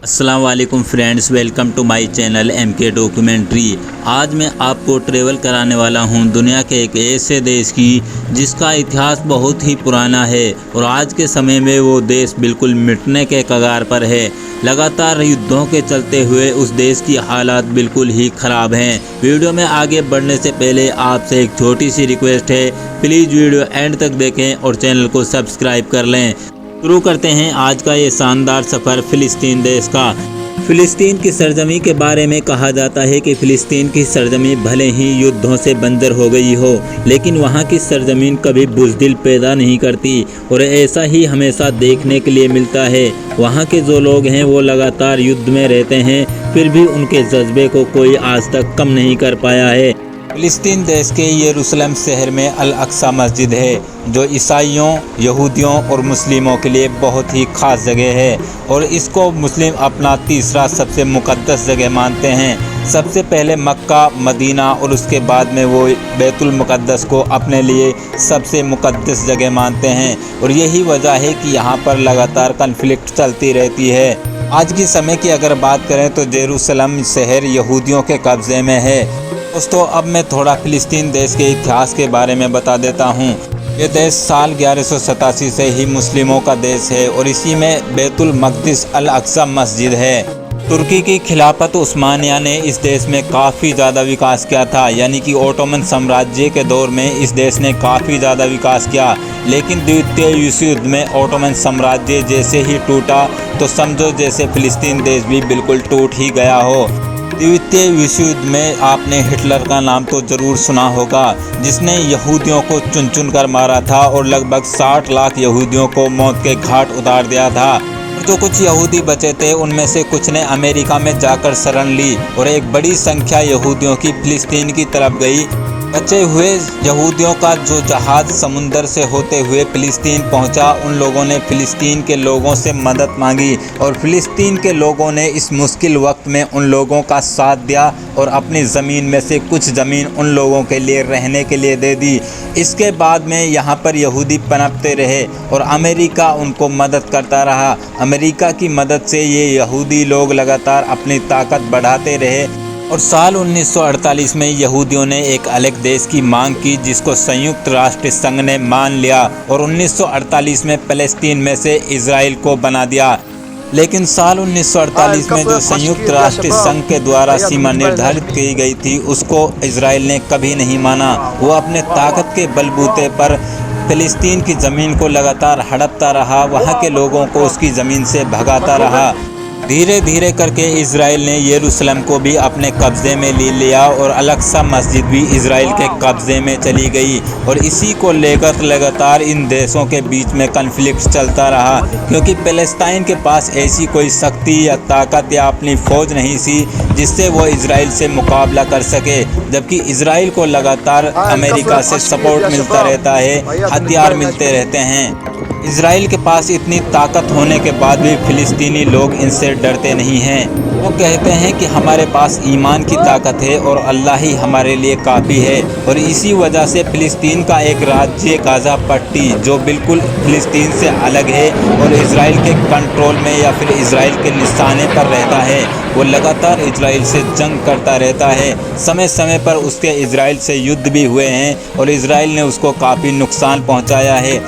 अस्सलाम वालेकुम friends, welcome to my channel MK documentary. आज मैं आपको ट्रेवल कराने वाला हूं दुनिया के एक ऐसे देश की जिसका इतिहास बहुत ही पुराना है और आज के समय में वो देश बिल्कुल मिटने के कगार पर है। लगातार युद्धों के चलते हुए उस देश की हालात बिल्कुल ही ख़राब हैं। वीडियो में आगे बढ़ने से पहले आपसे एक छोटी सी रिक्वेस्ट है, प्लीज़ वीडियो एंड तक देखें और चैनल को सब्सक्राइब कर लें। शुरू करते हैं आज का ये शानदार सफ़र फ़िलिस्तीन देश का। फ़िलिस्तीन की सरजमी के बारे में कहा जाता है कि फ़िलिस्तीन की सरजमी भले ही युद्धों से बंजर हो गई हो, लेकिन वहाँ की सरजमीन कभी बुज़दिल पैदा नहीं करती और ऐसा ही हमेशा देखने के लिए मिलता है। वहाँ के जो लोग हैं वो लगातार युद्ध में रहते हैं, फिर भी उनके जज्बे को कोई आज तक कम नहीं कर पाया है। फ़िलिस्तीन देश के यरूशलेम शहर में अल अक्सा मस्जिद है, जो ईसाइयों, यहूदियों और मुस्लिमों के लिए बहुत ही ख़ास जगह है और इसको मुस्लिम अपना तीसरा सबसे मुक़द्दस जगह मानते हैं। सबसे पहले मक्का, मदीना और उसके बाद में वो बैतुल मुक़द्दस को अपने लिए सबसे मुक़द्दस जगह मानते हैं और यही वजह है कि यहाँ पर लगातार कन्फ्लिक्ट चलती रहती है। आज के समय की अगर बात करें तो यरूशलेम शहर यहूदियों के कब्ज़े में है। दोस्तों, अब मैं थोड़ा फ़िलिस्तीन देश के इतिहास के बारे में बता देता हूँ। ये देश साल 1187 से ही मुस्लिमों का देश है और इसी में बैतुल मक़दिस अल अक्सा मस्जिद है। तुर्की की खिलाफत उस्मानिया ने इस देश में काफ़ी ज़्यादा विकास किया था, यानी कि ओटोमन साम्राज्य के दौर में इस देश ने काफ़ी ज़्यादा विकास किया। लेकिन द्वितीय विश्व युद्ध में ओटोमन साम्राज्य जैसे ही टूटा तो समझो जैसे फ़िलिस्तीन देश भी बिल्कुल टूट ही गया हो। द्वितीय विश्व युद्ध में आपने हिटलर का नाम तो ज़रूर सुना होगा, जिसने यहूदियों को चुन चुन कर मारा था और लगभग 60 लाख यहूदियों को मौत के घाट उतार दिया था। और जो कुछ यहूदी बचे थे उनमें से कुछ ने अमेरिका में जाकर शरण ली और एक बड़ी संख्या यहूदियों की फ़िलिस्तीन की तरफ गई। बचे हुए यहूदियों का जो जहाज़ समुंदर से होते हुए फ़िलिस्तीन पहुंचा, उन लोगों ने फ़िलिस्तीन के लोगों से मदद मांगी और फ़िलिस्तीन के लोगों ने इस मुश्किल वक्त में उन लोगों का साथ दिया और अपनी ज़मीन में से कुछ ज़मीन उन लोगों के लिए रहने के लिए दे दी। इसके बाद में यहाँ पर यहूदी पनपते रहे और अमेरिका उनको मदद करता रहा। अमेरिका की मदद से ये यहूदी लोग लगातार अपनी ताकत बढ़ाते रहे और साल 1948 में यहूदियों ने एक अलग देश की मांग की, जिसको संयुक्त राष्ट्र संघ ने मान लिया और 1948 में फ़लस्तीन में से इजराइल को बना दिया। लेकिन साल 1948 में जो संयुक्त राष्ट्र संघ के द्वारा सीमा निर्धारित की गई थी, उसको इजराइल ने कभी नहीं माना। वो अपने ताकत के बलबूते पर फ़िलिस्तीन की ज़मीन को लगातार हड़पता रहा, वहाँ के लोगों को उसकी ज़मीन से भगाता रहा। धीरे धीरे करके इजराइल ने यरूशलेम को भी अपने कब्ज़े में ले लिया और अल अक्सा मस्जिद भी इजराइल के कब्ज़े में चली गई और इसी को लेकर लगातार इन देशों के बीच में कन्फ्लिक्ट चलता रहा, क्योंकि फ़लस्तीन के पास ऐसी कोई शक्ति या ताकत या अपनी फ़ौज नहीं थी जिससे वो इजराइल से मुकाबला कर सके, जबकि इजराइल को लगातार अमेरिका से सपोर्ट मिलता रहता है, हथियार मिलते रहते हैं। इजराइल के पास इतनी ताकत होने के बाद भी फ़िलिस्तीनी लोग इनसे डरते नहीं हैं। वो कहते हैं कि हमारे पास ईमान की ताकत है और अल्लाह ही हमारे लिए काफ़ी है और इसी वजह से फ़िलिस्तीन का एक राज्य गाज़ा पट्टी, जो बिल्कुल फ़िलिस्तीन से अलग है और इजराइल के कंट्रोल में या फिर इजराइल के निशाने पर रहता है, वो लगातार इजराइल से जंग करता रहता है। समय समय पर उसके इजराइल से युद्ध भी हुए हैं और इजराइल ने उसको काफ़ी नुकसान पहुँचाया है।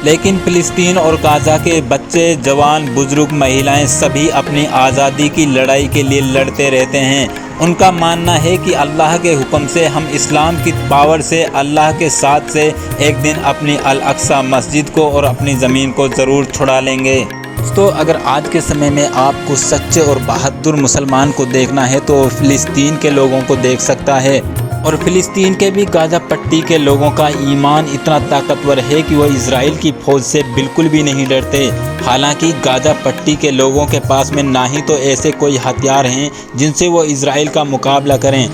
लेकिन फ़िलिस्तीन और गाज़ा के बच्चे, जवान, बुज़ुर्ग, महिलाएं सभी अपनी आज़ादी की लड़ाई के लिए लड़ते रहते हैं। उनका मानना है कि अल्लाह के हुक्म से हम इस्लाम की पावर से, अल्लाह के साथ से एक दिन अपनी अल अक्सा मस्जिद को और अपनी ज़मीन को ज़रूर छुड़ा लेंगे। दोस्तों, अगर आज के समय में आपको सच्चे और बहादुर मुसलमान को देखना है तो फ़िलिस्तीन के लोगों को देख सकता है और फ़िलिस्तीन के भी गाज़ा पट्टी के लोगों का ईमान इतना ताकतवर है कि वो इजराइल की फ़ौज से बिल्कुल भी नहीं डरते। हालांकि गाज़ा पट्टी के लोगों के पास में ना ही तो ऐसे कोई हथियार हैं जिनसे वो इजराइल का मुकाबला करें,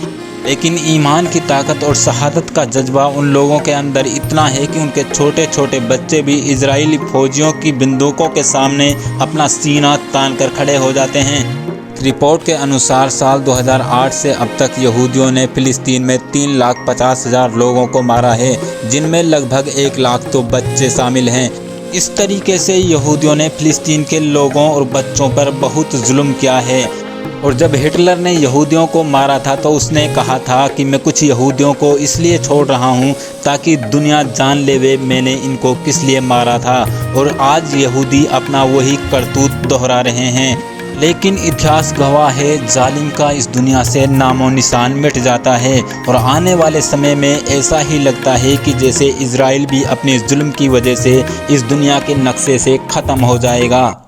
लेकिन ईमान की ताकत और शहादत का जज्बा उन लोगों के अंदर इतना है कि उनके छोटे छोटे बच्चे भी इजरायली फ़ौजियों की बंदूकों के सामने अपना सीना तान कर खड़े हो जाते हैं। रिपोर्ट के अनुसार साल 2008 से अब तक यहूदियों ने फ़िलिस्तीन में 3,50,000 लोगों को मारा है, जिनमें लगभग 1 लाख तो बच्चे शामिल हैं। इस तरीके से यहूदियों ने फ़िलिस्तीन के लोगों और बच्चों पर बहुत जुल्म किया है। और जब हिटलर ने यहूदियों को मारा था तो उसने कहा था कि मैं कुछ यहूदियों को इसलिए छोड़ रहा हूँ ताकि दुनिया जान लेवे मैंने इनको किस लिए मारा था। और आज यहूदी अपना वही करतूत दोहरा रहे हैं। लेकिन इतिहास गवाह है, जालिम का इस दुनिया से नामो निशान मिट जाता है। और आने वाले समय में ऐसा ही लगता है कि जैसे इजराइल भी अपने जुल्म की वजह से इस दुनिया के नक्शे से ख़त्म हो जाएगा।